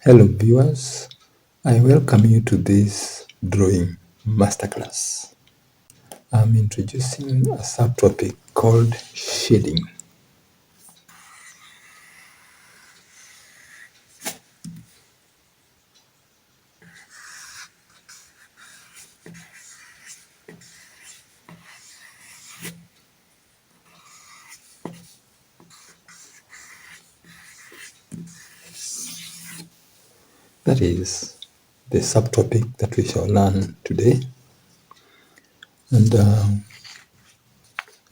Hello viewers, I welcome you to this drawing masterclass. I'm introducing a subtopic called shading. That is the subtopic that we shall learn today. And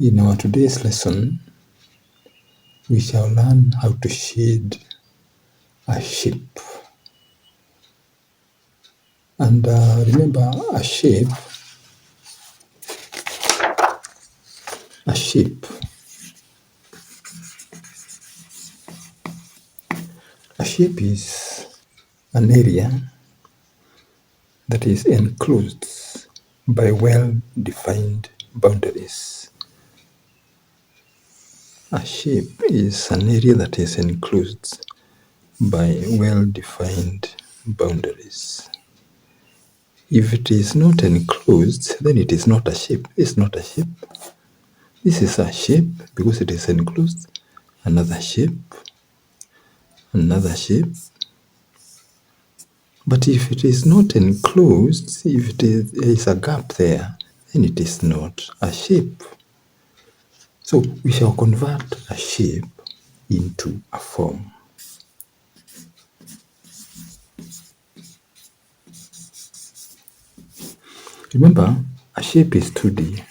in our today's lesson, we shall learn how to shade a shape. And remember, a shape is an area that is enclosed by well-defined boundaries. A shape is an area that is enclosed by well-defined boundaries. If it is not enclosed, then it is not a shape. It's not a shape. This is a shape because it is enclosed. Another shape. Another shape. But if it is not enclosed, if there is a gap there, then it is not a shape. So we shall convert a shape into a form. Remember, a shape is 2D.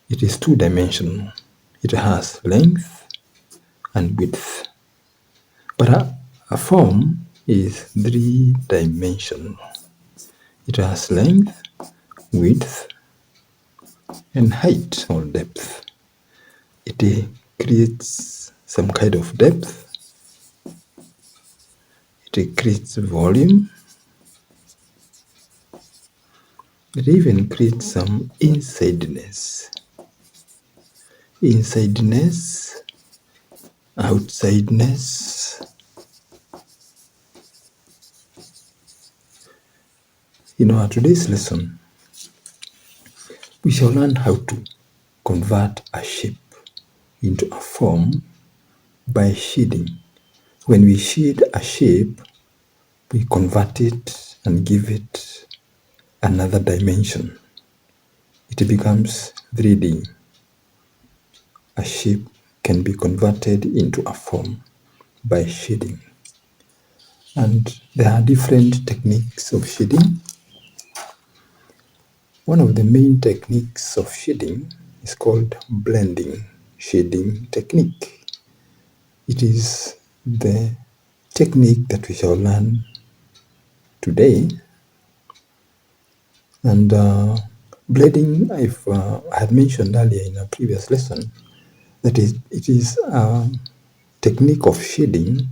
It is two-dimensional. It has length and width. But a form is three-dimensional. It has length, width, and height or depth. It creates some kind of depth. It creates volume. It even creates some insideness. Insideness, outsideness. In our today's lesson, we shall learn how to convert a shape into a form by shading. When we shade a shape, we convert it and give it another dimension. It becomes 3D. A shape can be converted into a form by shading. And there are different techniques of shading. One of the main techniques of shading is called blending shading technique. It is the technique that we shall learn today. And blending, I had mentioned earlier in a previous lesson, that it is a technique of shading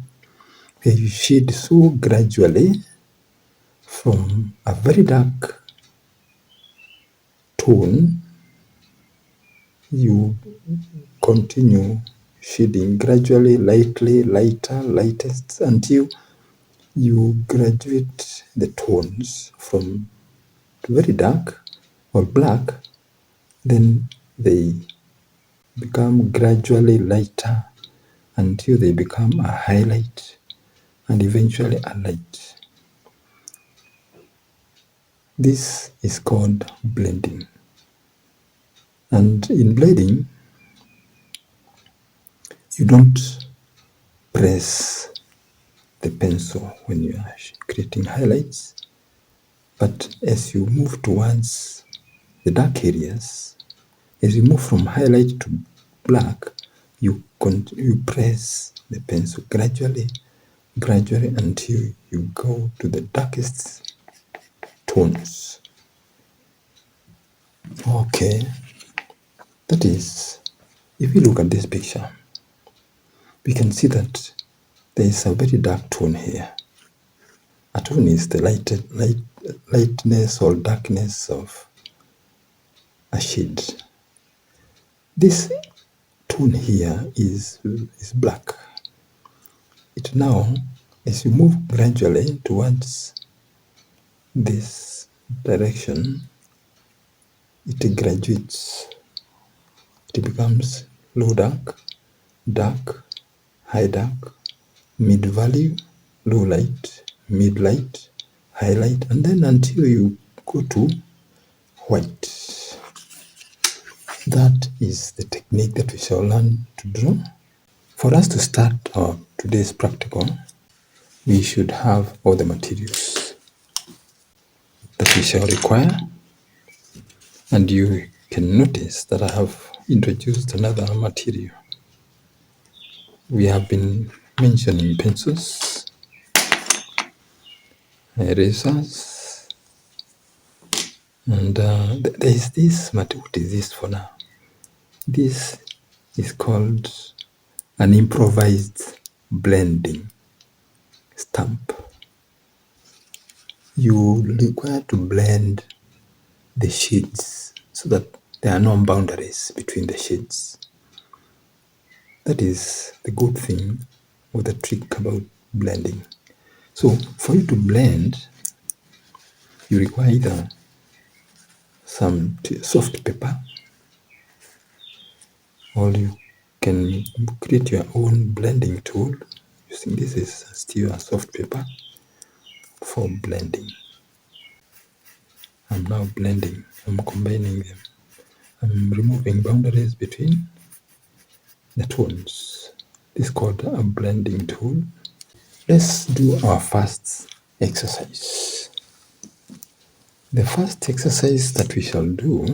where you shade so gradually from a very dark tone, you continue shading gradually, lightly, lighter, lightest, until you graduate the tones from very dark or black, then they become gradually lighter until they become a highlight and eventually a light. This is called blending. And in blending, you don't press the pencil when you are creating highlights, but as you move towards the dark areas, as you move from highlight to black, you press the pencil gradually until you go to the darkest tones. Okay, that is, if you look at this picture, we can see that there is a very dark tone here. A tone is the lightness or darkness of a shade. This tone here is black. It now As you move gradually towards this direction, it graduates. It becomes low dark, dark, high dark, mid value, low light, mid light, highlight, and then until you go to white. That is the technique that we shall learn to do. For us to start our today's practical, we should have all the materials that we shall require, and you can notice that I have introduced another material. We have been mentioning pencils, erasers, and there is this material. What is this for now? This is called an improvised blending stamp. You require to blend the shades so that there are no boundaries between the shades. That is the good thing or the trick about blending. So for you to blend, you require either some soft paper, or you can create your own blending tool using this is still a soft paper for blending. I'm now blending, I'm combining them. I'm removing boundaries between the tones. This is called a blending tool. Let's do our first exercise. The first exercise that we shall do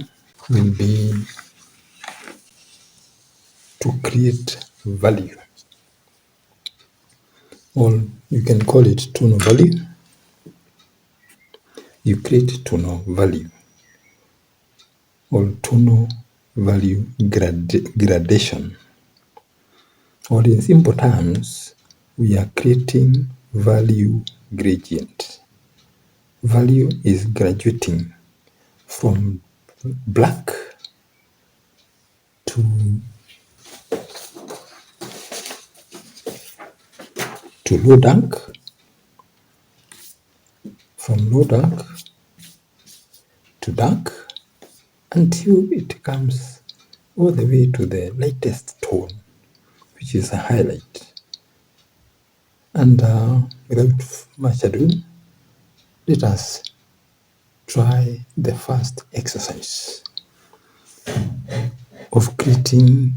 will be to create value, or you can call it tonal value. You create tonal value or tonal value gradation, or in simple terms, we are creating value gradient. Value is graduating from black to low dark, from low dark to dark, until it comes all the way to the lightest tone, which is a highlight. And without much ado, let us try the first exercise of creating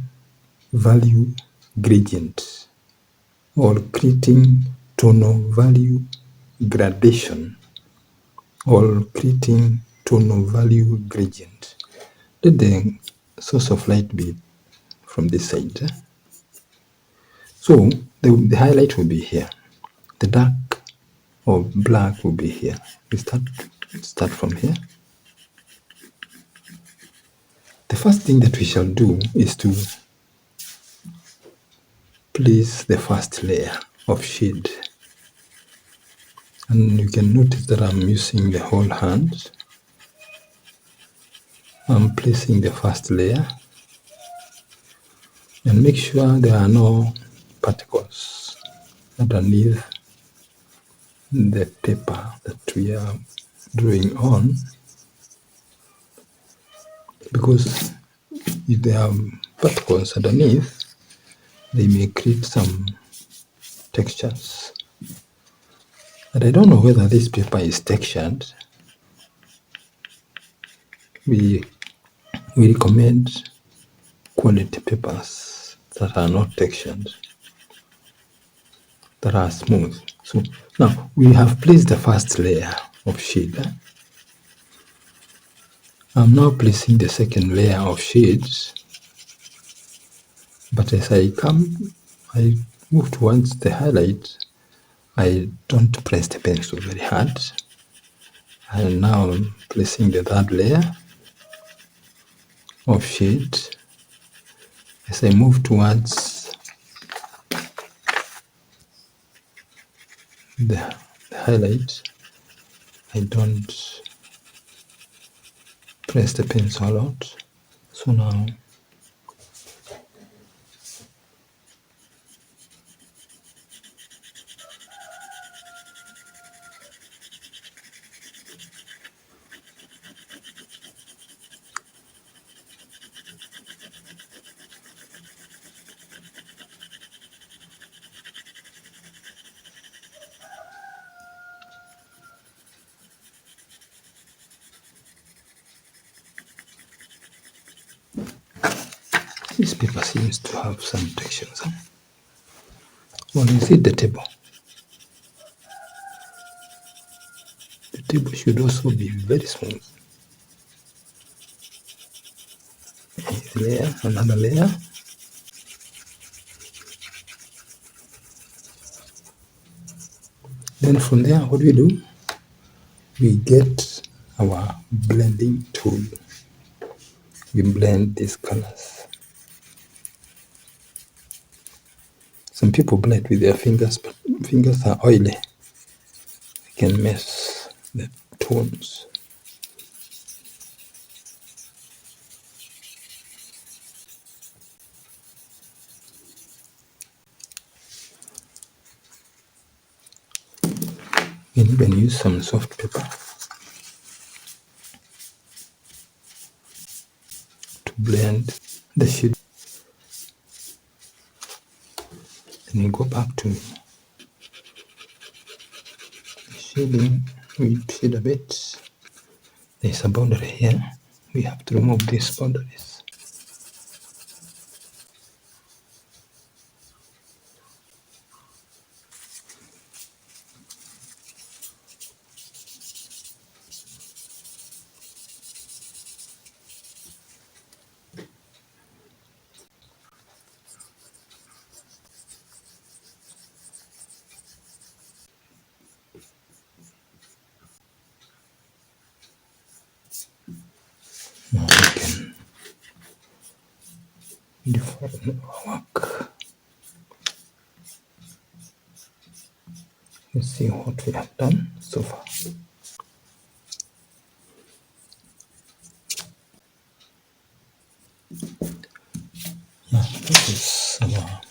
value gradient, or creating tonal value gradation, or creating tonal value gradient. Let the source of light be from this side. So the highlight will be here. The dark or black will be here. We start from here. The first thing that we shall do is to place the first layer of shade. And you can notice that I'm using the whole hand. I'm placing the first layer, and make sure there are no particles underneath the paper that we are drawing on, because if there are particles underneath, they may create some textures. And I don't know whether this paper is textured. We recommend quality papers that are not textured, that are smooth. So now we have placed the first layer of shade. I'm now placing the second layer of shades, but as I move towards the highlight, I don't press the pencil very hard. And now I'm placing the third layer of shade. As I move towards the highlight, I don't press the pencil a lot. So now This paper seems to have some textures. Well, you see the table. The table should also be very smooth. A layer, another layer. Then from there, what do? We get our blending tool. We blend these colors. Some people blend with their fingers, but fingers are oily. They can mess the tones. You can even use some soft paper to blend the shade. Then we go back to shading. We shade a bit. There's a boundary here. We have to remove these boundaries. Now we can define our work. Let's see what we have done so far. Yeah, this is our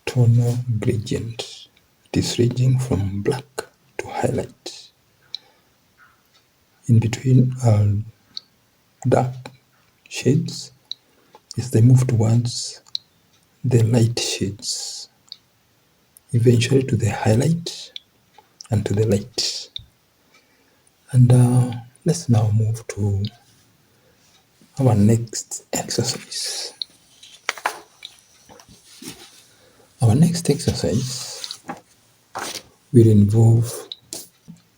tonal gradient. It is ranging from black to highlight. In between are dark shades as they move towards the light shades, eventually to the highlight and to the light. And let's now move to our next exercise. Our next exercise will involve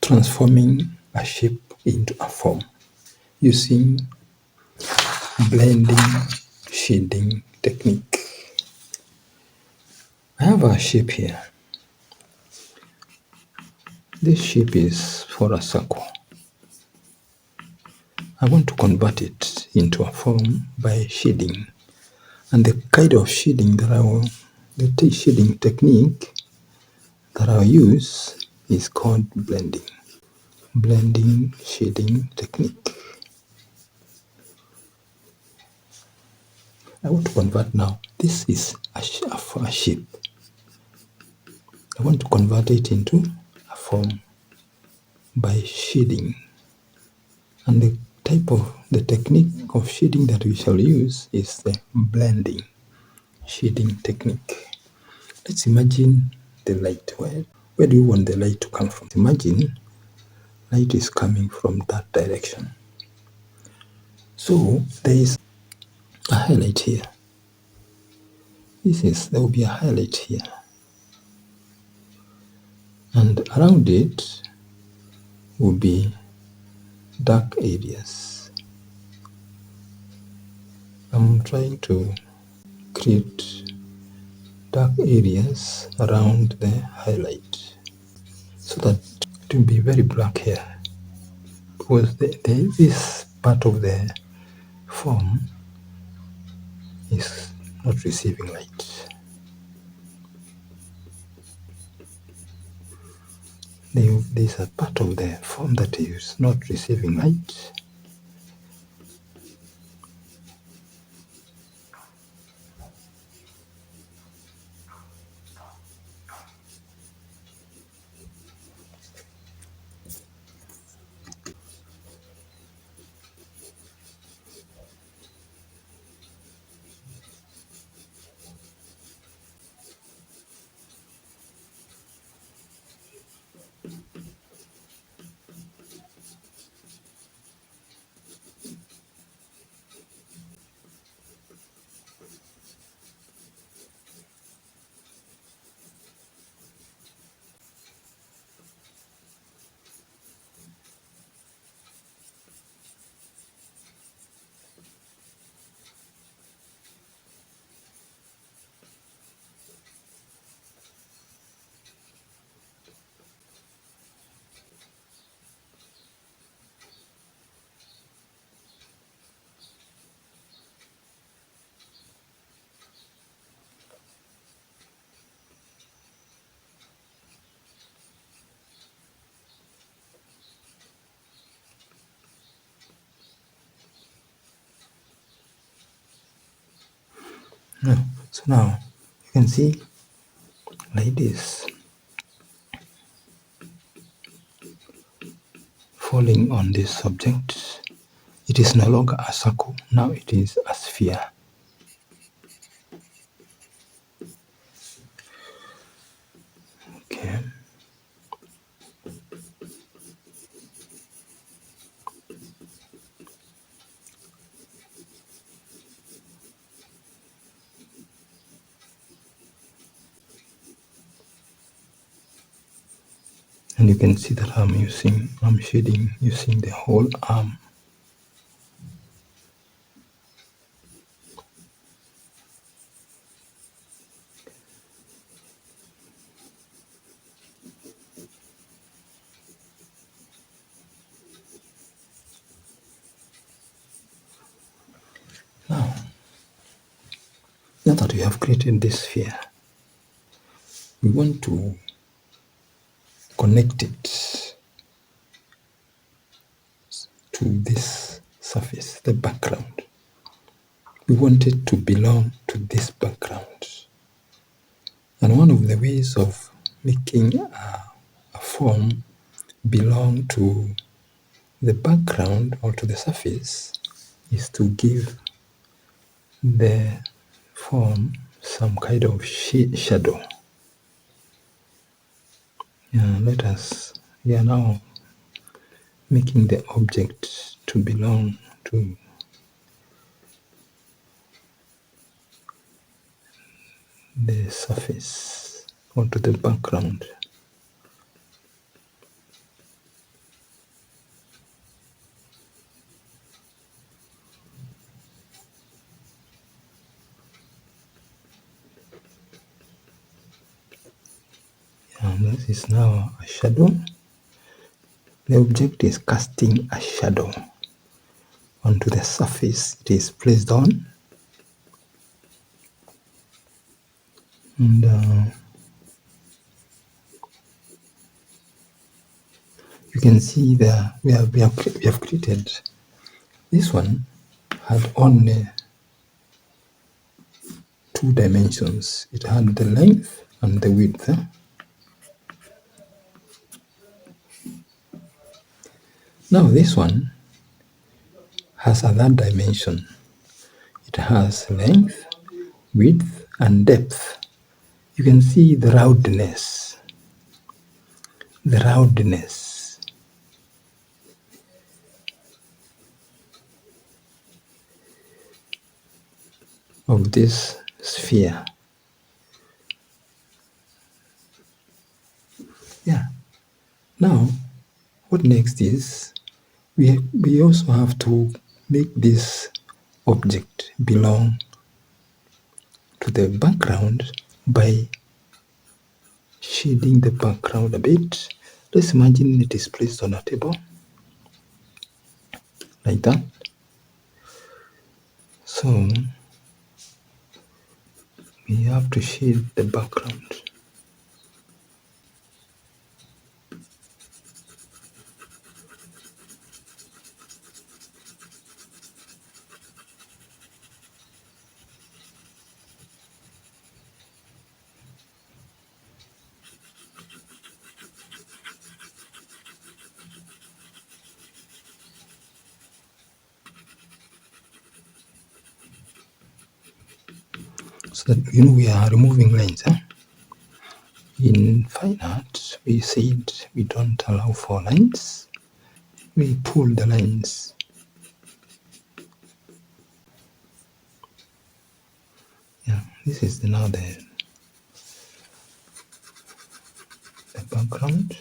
transforming a shape into a form using blending shading technique. I have a shape here. This shape is for a circle. I want to convert it into a form by shading. And the kind of shading that the shading technique that I'll use is called blending. Blending shading technique. I want to convert now. This is a shape. I want to convert it into a form by shading. And the technique of shading that we shall use is the blending shading technique. Let's imagine the light. Where do you want the light to come from? Imagine light is coming from that direction. So there is a highlight here. There will be a highlight here. And around it will be dark areas. I'm trying to create dark areas around the highlight so that it will be very black here, because this part of the form is not receiving light. There's a part of the form that is not receiving light. So now you can see like this, falling on this subject. It is no longer a circle, now it is a sphere. Okay. And you can see that I'm shading using the whole arm. Now that we have created this sphere, we want to connect it to this surface, the background. We want it to belong to this background. And one of the ways of making a form belong to the background or to the surface is to give the form some kind of shadow. We are now making the object to belong to the surface or to the background. And this is now a shadow. The object is casting a shadow onto the surface it is placed on. And you can see that we have created this one had only 2 dimensions. It had the length and the width. Now this one has a third dimension. It has length, width, and depth. You can see the roundness. The roundness. Of this sphere. Yeah. Now, what next is we also have to make this object belong to the background by shading the background a bit. Let's imagine it is placed on a table like that. So we have to shade the background. So that we are removing lines. In fine art, we said we don't allow for lines. We pull the lines. Yeah, this is now the background.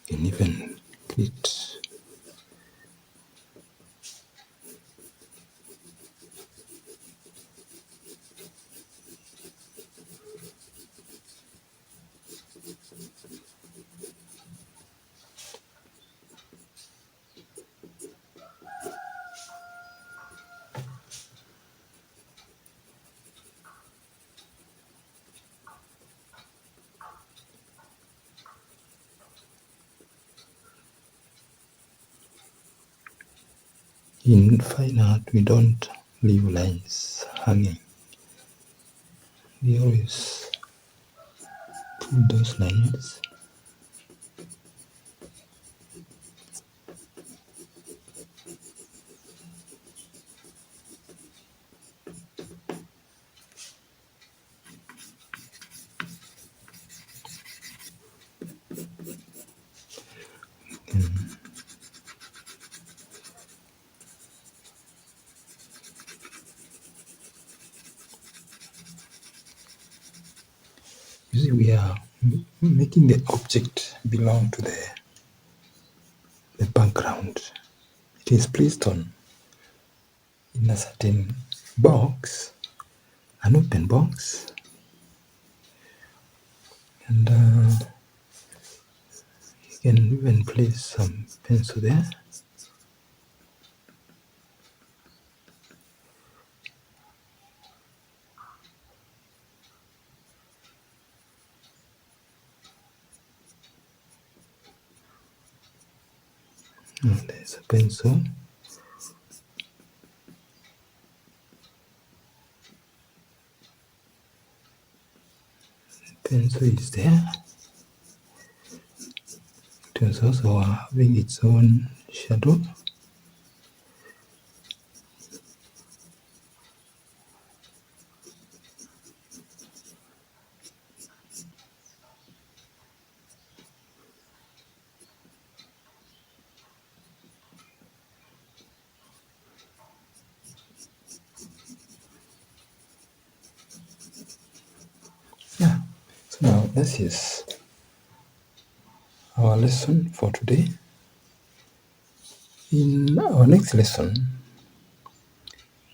You can even create In fine art, we don't leave lines hanging. We always pull those lines and you see we are making the object belong to the background. It is placed on in a certain box, an open box, and you can even place some pencil there. And there's a pencil. Pencil is there. It is also having its own shadow. Yeah. So now this is our lesson for today. In our next lesson,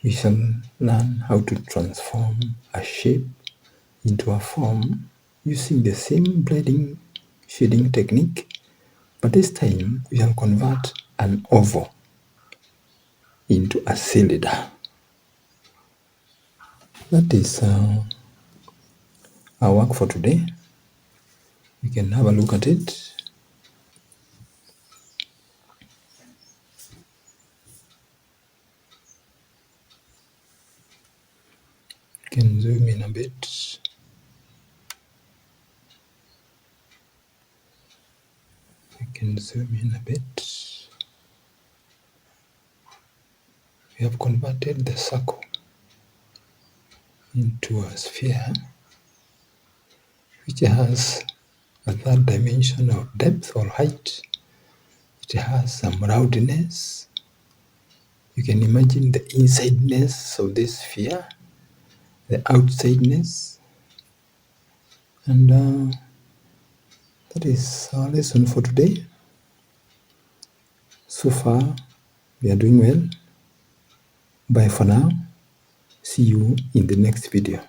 we shall learn how to transform a shape into a form using the same blending shading technique, but this time we shall convert an oval into a cylinder. That is our work for today. We can have a look at it. You can zoom in a bit. We can zoom in a bit. We have converted the circle into a sphere which has a third dimension of depth or height. It has some roundness. You can imagine the insideness of this sphere, the outsideness, and that is our lesson for today. So far, we are doing well. Bye for now. See you in the next video.